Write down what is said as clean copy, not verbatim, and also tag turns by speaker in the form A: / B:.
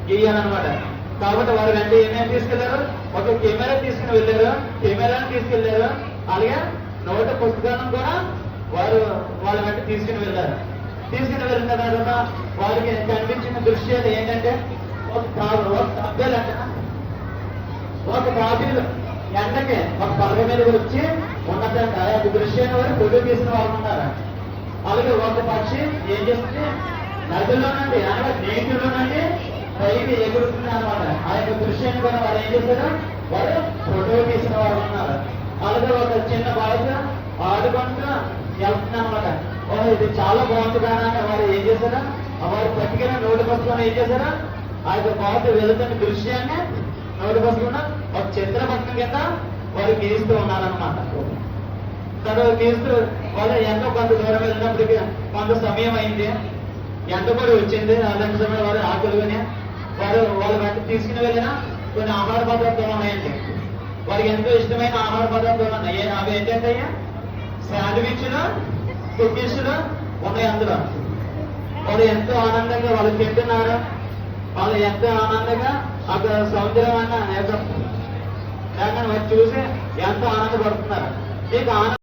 A: గీయాలన్నమాట. కాబట్టి వారు వెంటనే ఏమేమి తీసుకెళ్లారు? ఒక కెమెరా తీసుకుని వెళ్ళారు, కెమెరాని తీసుకెళ్లారు, అలాగే నోట పుస్తకాలను కూడా వారు వాళ్ళ వెంట తీసుకుని వెళ్ళారు. తీసుకుని వెళ్ళిన తర్వాత వారికి కనిపించిన దృశ్యాలు ఏంటంటే ఒక తాబేలు ఎండకి ఒక పడగ మీద వచ్చి ఉన్నదంట. ఆ యొక్క దృశ్యాన్ని వారు ఫోటో తీసిన వాళ్ళు ఉన్నారు. అలాగే ఒక పక్షి ఏం చేస్తుంది? నదిలో నుండి అనగా నీటిలో నుండి పైకి ఎగురుతుంది అనమాట. ఆ యొక్క దృశ్యాన్ని కూడా వారు ఏం చేశారు? వారు ఫోటో తీసిన వాళ్ళు ఉన్నారు. అలాగే ఒక చిన్న బాలిక ఆడుకుంటూ వెళ్తుంది అనమాట. ఇది చాలా బాగుంది కానీ వారు ఏం చేశారు? వారు పట్టుకుని నోటు పట్టుకొని ఏం చేశారు? ఆ యొక్క బాధ వెళుతున్న దృశ్యాన్ని నోటు పట్టుకున్న ఒక చిత్రపటం కింద వారు గీస్తూ ఉన్నారనమాట. తర్వాత గీస్తూ వాళ్ళు ఎంతో కొంత దూరం వెళ్ళినప్పటికీ కొంత సమయం అయింది, ఎండ కూడా వచ్చింది. అలాంటి సమయంలో వారు ఆకలిగానే వారు వాళ్ళ వెంట తీసుకుని వెళ్ళిన కొన్ని ఆహార పదార్థాలు ఉన్నాయండి. వారికి ఎంతో ఇష్టమైన ఆహార పదార్థాలు ఉన్నాయి. అవి ఏంటంటే శాండ్విచ్లు, కుకీస్లు ఉన్నాయి. అందులో వాళ్ళు ఎంతో ఆనందంగా వాళ్ళు తింటున్నారు. వాళ్ళు ఎంతో ఆనందంగా అక్కడ సముద్రం అన్న వారు చూసి ఎంతో ఆనందపడుతున్నారు. మీకు